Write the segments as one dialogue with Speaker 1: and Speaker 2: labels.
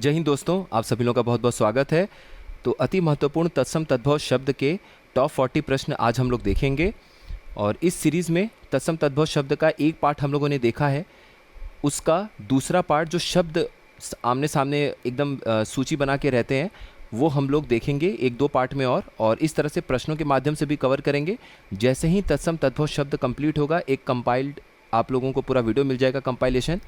Speaker 1: जय हिंद दोस्तों, आप सभी लोगों का बहुत बहुत स्वागत है। तो अति महत्वपूर्ण तत्सम तद्भव शब्द के टॉप 40 प्रश्न आज हम लोग देखेंगे। और इस सीरीज़ में तत्सम तद्भव शब्द का एक पार्ट हम लोगों ने देखा है, उसका दूसरा पार्ट जो शब्द आमने सामने एकदम सूची बना के रहते हैं वो हम लोग देखेंगे एक दो पार्ट में। और इस तरह से प्रश्नों के माध्यम से भी कवर करेंगे। जैसे ही तत्सम तद्भव शब्द कंप्लीट होगा, एक कंपाइल्ड आप लोगों को पूरा वीडियो मिल जाएगा, कंपाइलेशन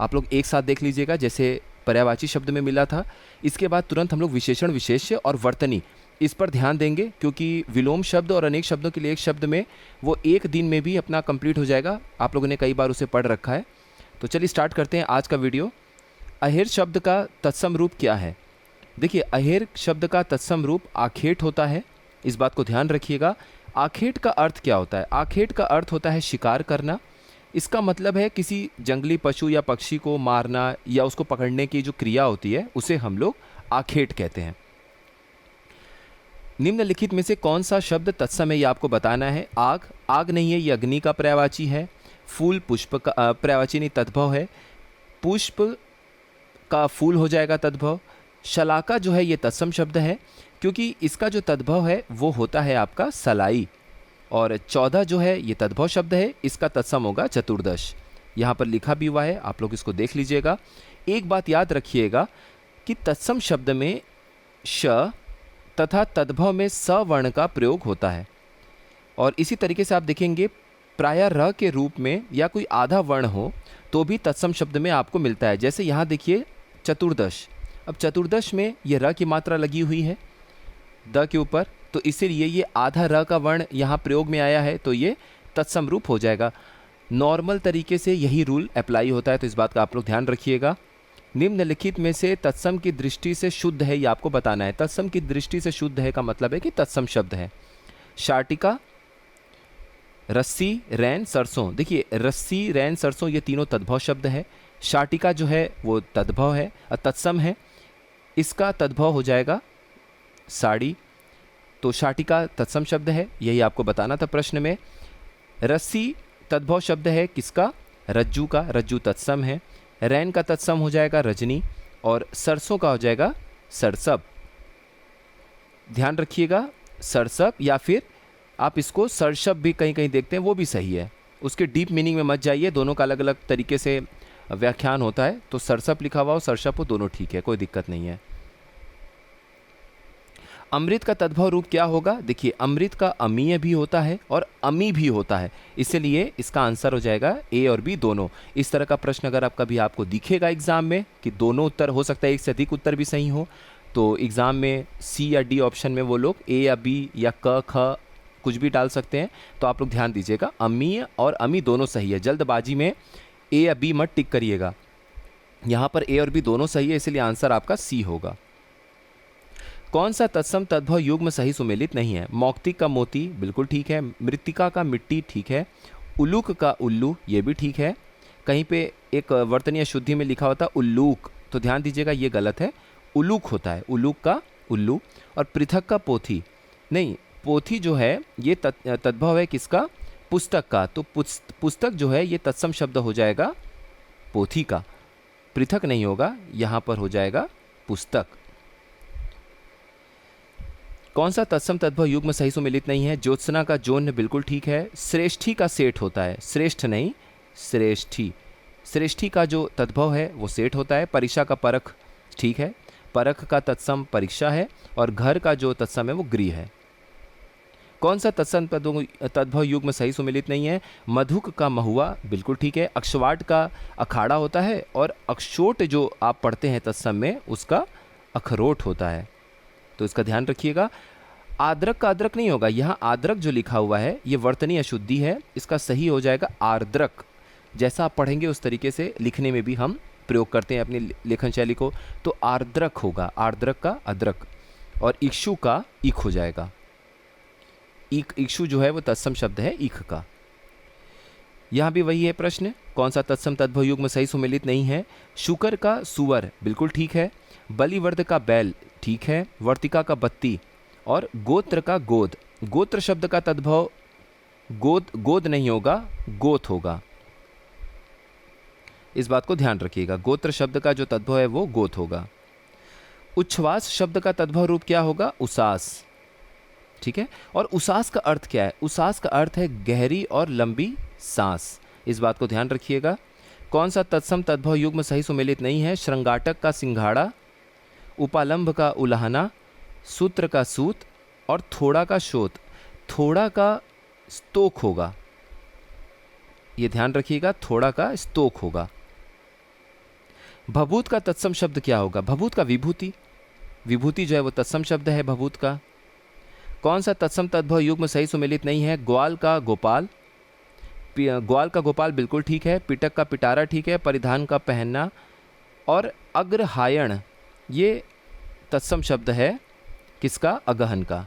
Speaker 1: आप लोग एक साथ देख लीजिएगा जैसे पर्यायवाची शब्द में मिला था। इसके बाद तुरंत हम लोग विशेषण, विशेष्य और वर्तनी इस पर ध्यान देंगे, क्योंकि विलोम शब्द और अनेक शब्दों के लिए एक शब्द में वो एक दिन में भी अपना कंप्लीट हो जाएगा। आप लोगों ने कई बार उसे पढ़ रखा है। तो चलिए स्टार्ट करते हैं आज का वीडियो। अहेर शब्द का तत्सम रूप क्या है? देखिए, अहेर शब्द का तत्सम रूप आखेट होता है। इस बात को ध्यान रखिएगा। आखेट का अर्थ क्या होता है? आखेट का अर्थ होता है शिकार करना। इसका मतलब है किसी जंगली पशु या पक्षी को मारना या उसको पकड़ने की जो क्रिया होती है उसे हम लोग आखेट कहते हैं। निम्नलिखित में से कौन सा शब्द तत्सम है ये आपको बताना है। आग, आग नहीं है, ये अग्नि का पर्यायवाची है। फूल, पुष्प का पर्यायवाची नहीं, तद्भव है। पुष्प का फूल हो जाएगा तद्भव। शलाका जो है ये तत्सम शब्द है, क्योंकि इसका जो तद्भव है वो होता है आपका सलाई। और 14 जो है ये तद्भव शब्द है, इसका तत्सम होगा चतुर्दश। यहाँ पर लिखा भी हुआ है, आप लोग इसको देख लीजिएगा। एक बात याद रखिएगा कि तत्सम शब्द में श तथा तद्भव में स वर्ण का प्रयोग होता है। और इसी तरीके से आप देखेंगे प्रायः र के रूप में या कोई आधा वर्ण हो तो भी तत्सम शब्द में आपको मिलता है। जैसे यहाँ देखिए चतुर्दश, अब चतुर्दश में ये र की मात्रा लगी हुई है द के ऊपर, तो इसीलिए ये आधा र का वर्ण यहाँ प्रयोग में आया है, तो ये तत्सम रूप हो जाएगा। नॉर्मल तरीके से यही रूल अप्लाई होता है, तो इस बात का आप लोग ध्यान रखिएगा। निम्नलिखित में से तत्सम की दृष्टि से शुद्ध है, ये आपको बताना है। तत्सम की दृष्टि से शुद्ध है का मतलब है कि तत्सम शब्द है। शाटिका, रस्सी, रैन, सरसों। देखिए, रस्सी, रैन, सरसों ये तीनों तद्भव शब्द है। शाटिका जो है वो तद्भव है, तत्सम है। इसका तद्भव हो जाएगा साड़ी, तो शाटिका तत्सम शब्द है, यही आपको बताना था प्रश्न में। रस्सी तद्भव शब्द है किसका? रज्जू का, रज्जू तत्सम है। रैन का तत्सम हो जाएगा रजनी, और सरसों का हो जाएगा सरसब। ध्यान रखिएगा, सरसब, या फिर आप इसको सरशब भी कहीं कहीं देखते हैं, वो भी सही है। उसके डीप मीनिंग में मत जाइए, दोनों का अलग अलग तरीके से व्याख्यान होता है। तो सरसब लिखा हुआ हो, सरशब हो, दोनों ठीक है, कोई दिक्कत नहीं है। अमृत का तद्भव रूप क्या होगा? देखिए, अमृत का अमीय भी होता है और अमी भी होता है, इसलिए इसका आंसर हो जाएगा ए और बी दोनों। इस तरह का प्रश्न अगर आप कभी आपको दिखेगा एग्जाम में कि दोनों उत्तर हो सकता है, एक से अधिक उत्तर भी सही हो, तो एग्जाम में सी या डी ऑप्शन में वो लोग ए या बी या क ख कुछ भी डाल सकते हैं। तो आप लोग ध्यान दीजिएगा, अमीय और अमी दोनों सही है। जल्दबाजी में ए या बी मत टिक करिएगा। यहाँ पर ए और बी दोनों सही है, इसलिए आंसर आपका सी होगा। कौन सा तत्सम तद्भव युग्म सही सुमेलित नहीं है? मौक्तिक का मोती बिल्कुल ठीक है। मृत्तिका का मिट्टी ठीक है। उल्लूक का उल्लू ये भी ठीक है। कहीं पे एक वर्तनीय शुद्धि में लिखा होता उल्लूक, तो ध्यान दीजिएगा ये गलत है, उल्लूक होता है, उल्लूक का उल्लू। और पृथक का पोथी नहीं, पोथी जो है ये तद्भव है किसका? पुस्तक का, तो पुस्तक जो है ये तत्सम शब्द हो जाएगा पोथी का, पृथक नहीं होगा, यहाँ पर हो जाएगा पुस्तक। कौन सा तत्सम तद्भव युग्म सही सुमेलित नहीं है? ज्योत्सना का जोन्य बिल्कुल ठीक है। श्रेष्ठी का सेठ होता है, श्रेष्ठ नहीं श्रेष्ठी। श्रेष्ठी का जो तद्भव है वो सेठ होता है। परीक्षा का परख ठीक है, परख का तत्सम परीक्षा है। और घर का जो तत्सम है वो गृह है। कौन सा तत्सम तद्भव युग्म सही सुमेलित नहीं है? मधुक का महुआ बिल्कुल ठीक है। अक्षवाट का अखाड़ा होता है, और अक्षोट जो आप पढ़ते हैं तत्सम में उसका अखरोट होता है, तो इसका ध्यान रखिएगा। आद्रक का अद्रक नहीं होगा, यहाँ आद्रक जो लिखा हुआ है ये वर्तनीय अशुद्धि है, इसका सही हो जाएगा आर्द्रक। जैसा आप पढ़ेंगे उस तरीके से लिखने में भी हम प्रयोग करते हैं अपनी लेखन शैली को, तो आर्द्रक होगा, आर्द्रक का अद्रक। और इक्षु का ईख हो जाएगा। इक्षु जो है वो तत्सम शब्द है ईख का। यहाँ भी वही है प्रश्न, कौन सा तत्सम तद्भव युग्म सही सुमेलित नहीं है? शुकर का सुअर बिल्कुल ठीक है। बलिवर्द का बैल ठीक है। वर्तिका का बत्ती। और गोत्र का गोद, गोत्र शब्द का तद्भव गोद नहीं होगा, गोत होगा। इस बात को ध्यान रखिएगा, गोत्र शब्द का जो तद्भव है वो गोत होगा। उच्छ्वास शब्द का तद्भव रूप क्या होगा? उसास। ठीक है, और उसास का अर्थ क्या है? उसास का अर्थ है गहरी और लंबी सांस। इस बात को ध्यान रखिएगा। कौन सा तत्सम तद्भव युग्म सही सुमेलित नहीं है? श्रृंगाटक का सिंघाड़ा, उपालंभ का उलाहना, सूत्र का सूत और थोड़ा का शोत। थोड़ा का स्तोक होगा, ये ध्यान रखिएगा, थोड़ा का स्तोक होगा। भभूत का तत्सम शब्द क्या होगा? भभूत का विभूति। विभूति जो है वो तत्सम शब्द है भभूत का। कौन सा तत्सम तद्भव युग्म सही सुमेलित नहीं है? ग्वाल का गोपाल। ग्वाल का गोपाल बिल्कुल ठीक है। पिटक का पिटारा ठीक है। परिधान का पहनना और अग्रहायण ये तत्सम शब्द है किसका? अगहन का।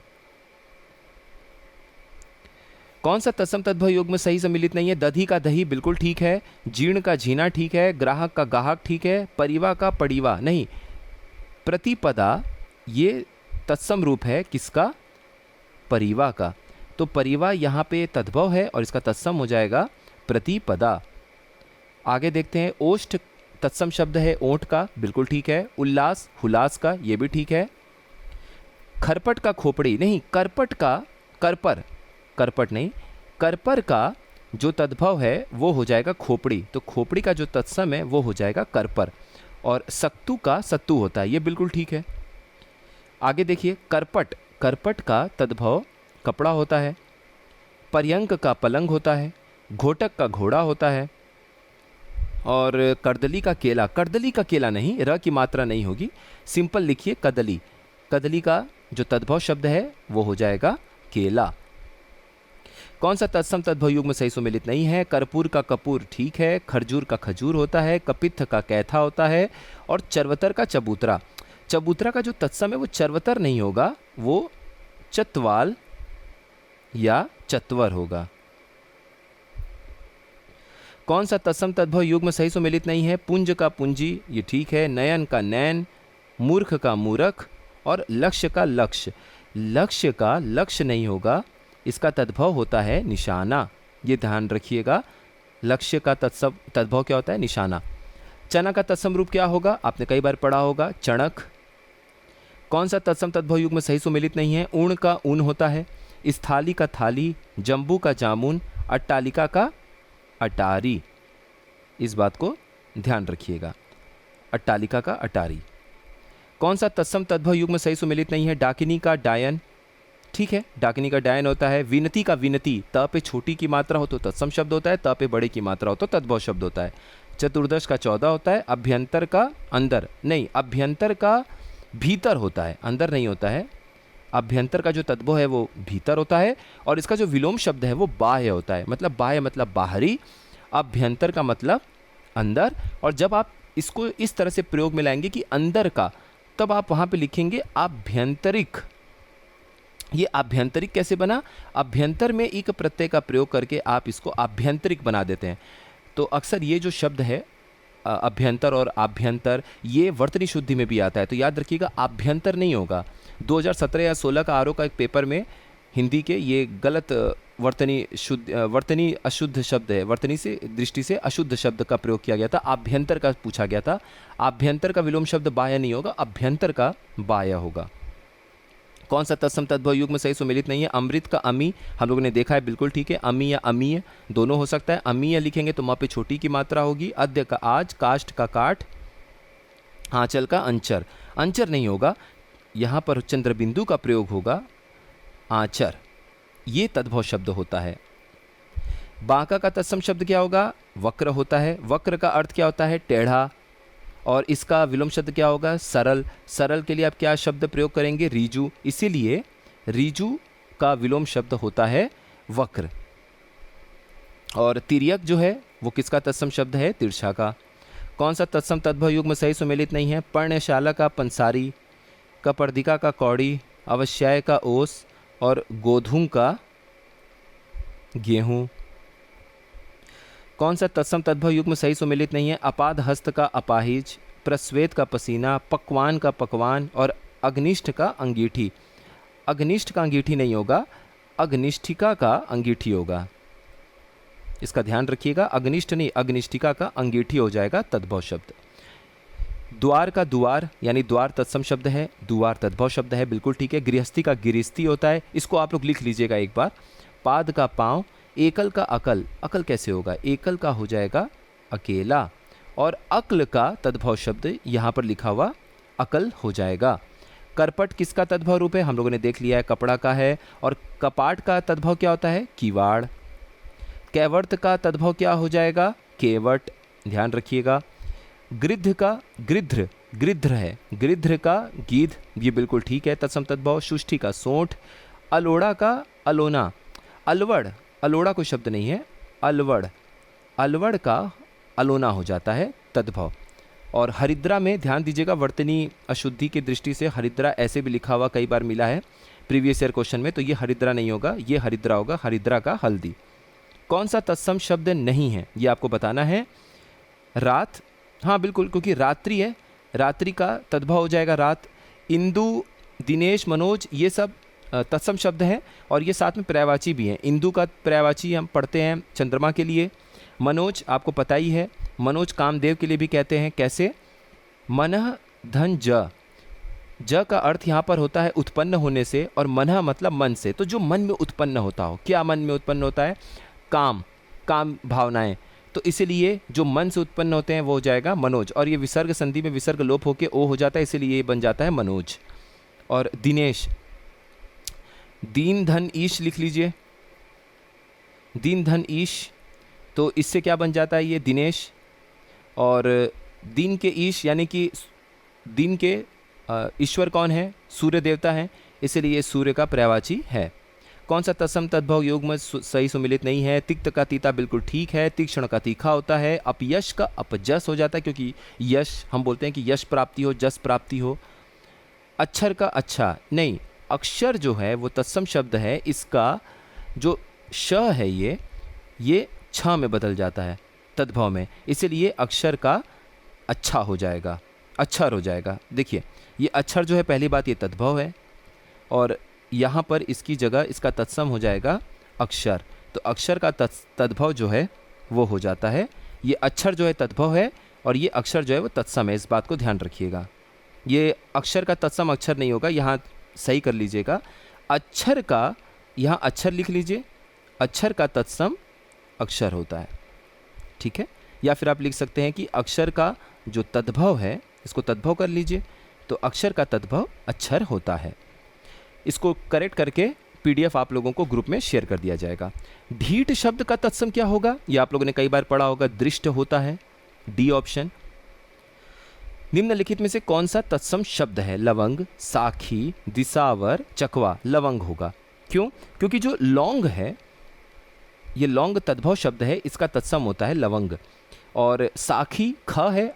Speaker 1: कौन सा तत्सम तद्भव युग्म सही सम्मिलित नहीं है? दधी का दही बिल्कुल ठीक है। जीर्ण का झीना ठीक है। ग्राहक का गाहक ठीक है। परिवा का पड़ीवा नहीं। प्रतिपदा ये तत्सम रूप है किसका? परिवा का। तो परिवा यहाँ पे तद्भव है और इसका तत्सम हो जाएगा प्रतिपदा। आगे देखते हैं। ओष्ठ तत्सम शब्द है ओंठ का, बिल्कुल ठीक है। उल्लास हुलास का, ये भी ठीक है। खरपट का खोपड़ी नहीं, करपट का करपर, करपट नहीं, करपर का जो तद्भव है वो हो जाएगा खोपड़ी। तो खोपड़ी का जो तत्सम है वो हो जाएगा करपर। और सक्तु का सत्तू होता है, ये बिल्कुल ठीक है। आगे देखिए। करपट, करपट का तद्भव कपड़ा होता है। पर्यंक का पलंग होता है। घोटक का घोड़ा होता है। और करदली का केला, करदली का केला नहीं, र की मात्रा नहीं होगी, सिंपल लिखिए कदली। कदली का जो तद्भव शब्द है वो हो जाएगा केला। कौन सा तत्सम तद्भव युग्म सही सुमेलित नहीं है? कर्पूर का कपूर ठीक है। खरजूर का खजूर होता है। कपित्थ का कैथा होता है। और चरवतर का चबूतरा। चबूतरा का जो तत्सम है वो चरवतर नहीं होगा, वो चतवाल या चतवर होगा। कौन सा तत्सम तद्भव युग्म सही सुमेलित नहीं है? पुंज का पुंजी, ये ठीक है। नयन का नैन, मूर्ख का मूर्ख और लक्ष्य का लक्ष्य। लक्ष्य का लक्ष्य नहीं होगा, इसका तद्भव होता है निशाना, ये ध्यान रखिएगा। लक्ष्य का तद्भव क्या होता है? निशाना। चना का तत्सम रूप क्या होगा? आपने कई बार पढ़ा होगा, चणक। कौन सा तत्सम तद्भव युग्म सही सुमेलित नहीं है? ऊण का ऊन होता है। स्थाली का थाली, जम्बू का जामुन, अट्टालिका का अटारी। इस बात को ध्यान रखिएगा, अट्टालिका का अटारी। कौन सा तत्सम तद्भव युग्म सही सुमेलित नहीं है? डाकिनी का डायन ठीक है, डाकिनी का डायन होता है। विनती का विनती, त पे छोटी की मात्रा हो तो तत्सम शब्द होता है, त पे बड़े की मात्रा हो तो तद्भव शब्द होता है। चतुर्दश का 14 होता है। अभ्यंतर का अंदर नहीं, अभ्यंतर का भीतर होता है, अंदर नहीं होता है। अभ्यंतर का जो तद्भव है वो भीतर होता है और इसका जो विलोम शब्द है वो बाह्य होता है। मतलब बाह्य मतलब बाहरी, अभ्यंतर का मतलब अंदर। और जब आप इसको इस तरह से प्रयोग में लाएंगे कि अंदर का, तब आप वहाँ पे लिखेंगे आभ्यंतरिक। ये आभ्यंतरिक कैसे बना? अभ्यंतर में एक प्रत्यय का प्रयोग करके आप इसको आभ्यंतरिक बना देते हैं। तो अक्सर ये जो शब्द है अभ्यंतर और आभ्यंतर, ये वर्तनी शुद्धि में भी आता है, तो याद रखिएगा आभ्यंतर नहीं होगा। 2017 या 16 का आरओ का एक पेपर में हिंदी के ये गलत वर्तनी अशुद्ध शब्द है, वर्तनी से दृष्टि से अशुद्ध शब्द का प्रयोग किया गया था, आभ्यंतर का पूछा गया था। आभ्यंतर का विलोम शब्द बाह्य नहीं होगा, अभ्यंतर का बाह्य होगा। कौन सा तत्सम तद्भव युग्म सही सुमेलित नहीं है? अमृत का अमी, हम लोगों ने देखा है, बिल्कुल ठीक है। अमी या अमीय दोनों हो सकता है। अमीय लिखेंगे तो माँ पे छोटी की मात्रा होगी। अद्य का आज, काष्ठ का काठ, आंचल का अंचर, अंचर नहीं होगा, यहाँ पर चंद्रबिंदु का प्रयोग होगा, आंचर, ये तद्भव शब्द होता है। बांका का तत्सम शब्द क्या होगा? वक्र होता है। वक्र का अर्थ क्या होता है? टेढ़ा। और इसका विलोम शब्द क्या होगा? सरल। सरल के लिए आप क्या शब्द प्रयोग करेंगे? रीजु। इसीलिए रीजु का विलोम शब्द होता है वक्र। और तिर्यक जो है वो किसका तत्सम शब्द है? तिरछा का। कौन सा तत्सम तद्भव युग्म सही सुमेलित नहीं है? पर्णशाला का पंसारी, कपर्दिका का कौड़ी, अवश्याय का ओस और गोधूम का गेहूं। कौन सा तत्सम तद्भव युग्म सही सुमेलित नहीं है? अपाद हस्त का अपाहिज, प्रस्वेत का पसीना, पकवान का पकवान और अग्निष्ठ का अंगीठी। अग्निष्ठ का अंगीठी नहीं होगा, अग्निष्ठिका का अंगीठी होगा, इसका ध्यान रखिएगा। अग्निष्ठ नहीं, अग्निष्ठिका का अंगीठी हो जाएगा तद्भव शब्द। द्वार का द्वार यानी द्वार तत्सम शब्द है, द्वार तद्भव शब्द है, बिल्कुल ठीक है। गृहस्थी का गिरस्ती होता है, इसको आप लोग लिख लीजिएगा एक बार। पाद का पाँव, एकल का अकल, अकल कैसे होगा, एकल का हो जाएगा अकेला, और अक्ल का तद्भव शब्द यहाँ पर लिखा हुआ अकल हो जाएगा। करपट किसका तद्भव रूप है, हम लोगों ने देख लिया है, कपड़ा का है। और कपाट का तद्भव क्या होता है, किवाड़। कैवर्त का तद्भव क्या हो जाएगा, केवट, ध्यान रखिएगा। गृध्र का गृध्र, गृध्र है, गृध्र का गीध, ये बिल्कुल ठीक है तत्सम तद्भव। सुष्ठी का सोंठ, अलोड़ा का अलोना, अलवड़, अलोड़ा कोई शब्द नहीं है, अलवड़, अलवड़ का अलोना हो जाता है तद्भव। और हरिद्रा में ध्यान दीजिएगा, वर्तनी अशुद्धि की दृष्टि से हरिद्रा ऐसे भी लिखा हुआ कई बार मिला है प्रीवियस ईयर क्वेश्चन में, तो ये हरिद्रा नहीं होगा, ये हरिद्रा होगा, हरिद्रा का हल्दी। कौन सा तत्सम शब्द नहीं है, ये आपको बताना है। रात, हाँ बिल्कुल, क्योंकि रात्रि है, रात्रि का तद्भव हो जाएगा रात। इंदु, दिनेश, मनोज, ये सब तत्सम शब्द हैं, और ये साथ में पर्यायवाची भी हैं। इंदु का पर्यायवाची हम पढ़ते हैं चंद्रमा के लिए। मनोज आपको पता ही है, मनोज कामदेव के लिए भी कहते हैं, कैसे, मनः धन ज, ज का अर्थ यहाँ पर होता है उत्पन्न होने से, और मनः मतलब मन से, तो जो मन में उत्पन्न होता हो। क्या मन में उत्पन्न होता है, काम, काम भावनाएं, तो इसीलिए जो मन से उत्पन्न होते हैं वो हो जाएगा मनोज। और ये विसर्ग संधि में विसर्ग लोप होके ओ हो जाता है, इसीलिए ये बन जाता है मनोज। और दिनेश, दीन धन ईश लिख लीजिए, दीन धन ईश, तो इससे क्या बन जाता है, ये दिनेश। और दीन के ईश यानी कि दीन के ईश्वर कौन है, सूर्य देवता हैं, इसलिए सूर्य का पर्यायवाची है। कौन सा तत्सम तद्भव युग्म सही सुमिलित नहीं है, तिक्त का तीता बिल्कुल ठीक है, तीक्ष्ण का तीखा होता है, अपयश का अपजस हो जाता है, क्योंकि यश हम बोलते हैं कि यश प्राप्ति हो, जस प्राप्ति हो। अक्षर का अच्छा नहीं, अक्षर जो है वो तत्सम शब्द है, इसका जो श है ये छ में बदल जाता है तद्भव में, इसीलिए अक्षर का अच्छा हो जाएगा, अक्षर हो जाएगा। देखिए ये अक्षर जो है, पहली बात ये तद्भव है, और यहाँ पर इसकी जगह इसका तत्सम हो जाएगा अक्षर, तो अक्षर का तद्भव जो है वो हो जाता है। ये अक्षर जो है तद्भव है, और ये अक्षर जो है वो तत्सम है, इस बात को ध्यान रखिएगा। ये अक्षर का तत्सम अक्षर नहीं होगा, यहाँ सही कर लीजिएगा। अक्षर का यहाँ अक्षर लिख लीजिए, अक्षर का तत्सम अक्षर होता है, ठीक है। या फिर आप लिख सकते हैं कि अक्षर का जो तद्भव है, इसको तद्भव कर लीजिए, तो अक्षर का तद्भव अक्षर होता है। इसको करेक्ट करके पीडीएफ आप लोगों को ग्रुप में शेयर कर दिया जाएगा। ढीठ शब्द का तत्सम क्या होगा, ये आप लोगों ने कई बार पढ़ा होगा, दृष्ट होता है, डी ऑप्शन। निम्नलिखित में से कौन सा तत्सम शब्द है, लवंग, साखी, दिसावर, चकवा। लवंग होगा, क्यों, क्योंकि जो लौंग है, ये लौंग तद्भव शब्द है, इसका तत्सम होता है लवंग। और साखी ख है,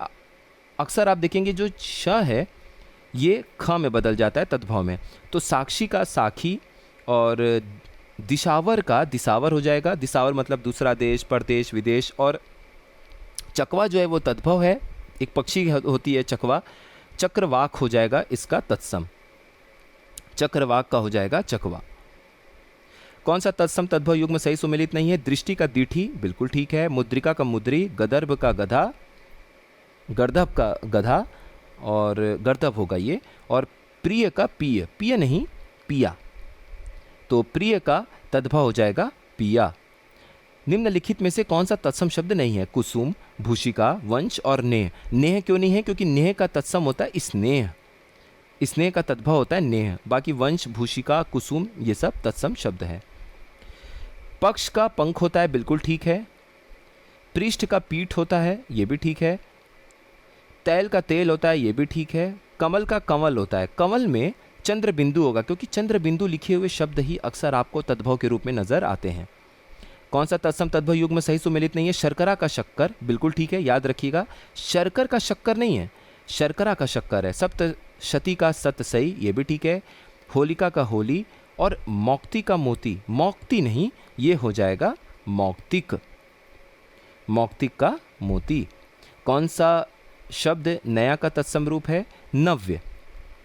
Speaker 1: अक्सर आप देखेंगे जो श है ये ख में बदल जाता है तद्भव में, तो साक्षी का साखी, और दिशावर का दिसावर हो जाएगा, दिसावर मतलब दूसरा देश, परदेश, विदेश। और चकवा जो है वो तद्भव है, एक पक्षी होती है चकवा, चक्रवाक हो जाएगा इसका तत्सम, चक्रवाक का हो जाएगा चकवा। कौन सा तत्सम तद्भव युग्म सही सुमेलित नहीं है, दृष्टि का दीठी बिल्कुल ठीक है, मुद्रिका का मुद्री, गदर्भ का गधा, गर्दभ का गधा, और गर्दभ होगा ये। और प्रिय का पिय, पिय नहीं पिया, तो प्रिय का तद्भव हो जाएगा पिया। निम्नलिखित में से कौन सा तत्सम शब्द नहीं है, कुसुम, भूषिका, वंश और नेह। नेह क्यों नहीं है, क्योंकि नेह का तत्सम होता है स्नेह, स्नेह का तद्भव होता है नेह। बाकी वंश, भूषिका, कुसुम ये सब तत्सम शब्द है। पक्ष का पंख होता है, बिल्कुल ठीक है। पृष्ठ का पीठ होता है, ये भी ठीक है। तैल का तेल होता है, ये भी ठीक है। कमल का कंवल होता है, कंवल में चंद्र बिंदु होगा, क्योंकि चंद्र बिंदु लिखे हुए शब्द ही अक्सर आपको तद्भव के रूप में नजर आते हैं। कौन सा तत्सम तद्भव युग्म सही सुमेलित नहीं है, शर्करा का शक्कर बिल्कुल ठीक है, याद रखिएगा। शर्कर का शक्कर नहीं है, शर्करा का शक्कर है। सप्तशती का सत सही, ये भी ठीक है। होलिका का होली, और मौक्ति का मोती, मौक्ति नहीं, ये हो जाएगा मौक्तिक, मौक्तिक का मोती। कौन सा शब्द नया का तत्सम रूप है, नव्य।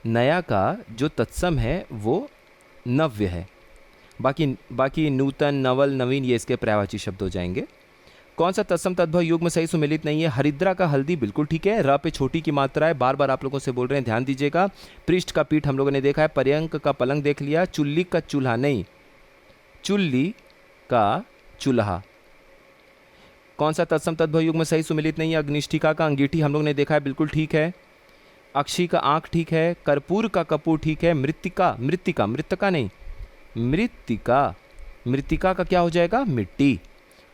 Speaker 1: नया का जो तत्सम है वो नव्य है। बाकी नूतन, नवल, नवीन ये इसके पर्यायवाची शब्द हो जाएंगे। कौन सा तत्सम तद्भव युग्म सही सुमेलित नहीं है? हरिद्रा का हल्दी बिल्कुल ठीक है। र पे छोटी की मात्रा है, बार बार आप लोगों से बोल रहे हैं, ध्यान दीजिएगा। पृष्ठ का पीठ हम लोगों ने देखा है, पर्यंक का पलंग देख लिया, चुल्ली का चूल्हा नहीं, चुल्ली का चूल्हा। कौन सा तत्सम तद्भव युग्म सही सुमेलित नहीं है? अग्निष्ठिका का अंगीठी हम लोग ने देखा है, बिल्कुल ठीक है। अक्षी का आंख ठीक है, कर्पूर का कपूर ठीक है, मृत्तिका मृत्तिका मृत्तिका नहीं, मृत्तिका मृत्तिका का क्या हो जाएगा? मिट्टी।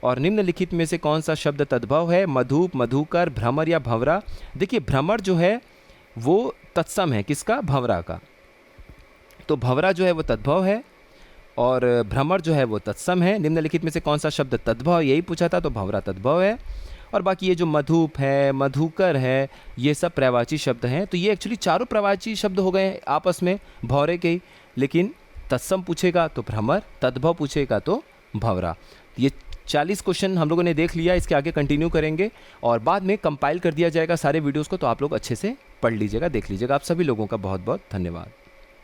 Speaker 1: और निम्नलिखित में से कौन सा शब्द तद्भव है? मधुप, मधुकर, भ्रमर या भंवरा। देखिए भ्रमर जो है वो तत्सम है, किसका? भंवरा का। तो भंवरा जो है वो तद्भव है और भ्रमर जो है वो तत्सम है। निम्नलिखित में से कौन सा शब्द तद्भव, यही पूछा था, तो भंवरा तद्भव है। और बाकी ये जो मधुप है, मधुकर है, ये सब प्रवाची शब्द हैं। तो ये एक्चुअली चारों प्रवाची शब्द हो गए आपस में भौरे के ही, लेकिन तत्सम पूछेगा तो भ्रमर, तद्भव पूछेगा तो भंवरा। ये 40 क्वेश्चन हम लोगों ने देख लिया, इसके आगे कंटिन्यू करेंगे और बाद में कंपाइल कर दिया जाएगा सारे वीडियोस को, तो आप लोग अच्छे से पढ़ लीजिएगा, देख लीजिएगा। आप सभी लोगों का बहुत बहुत धन्यवाद।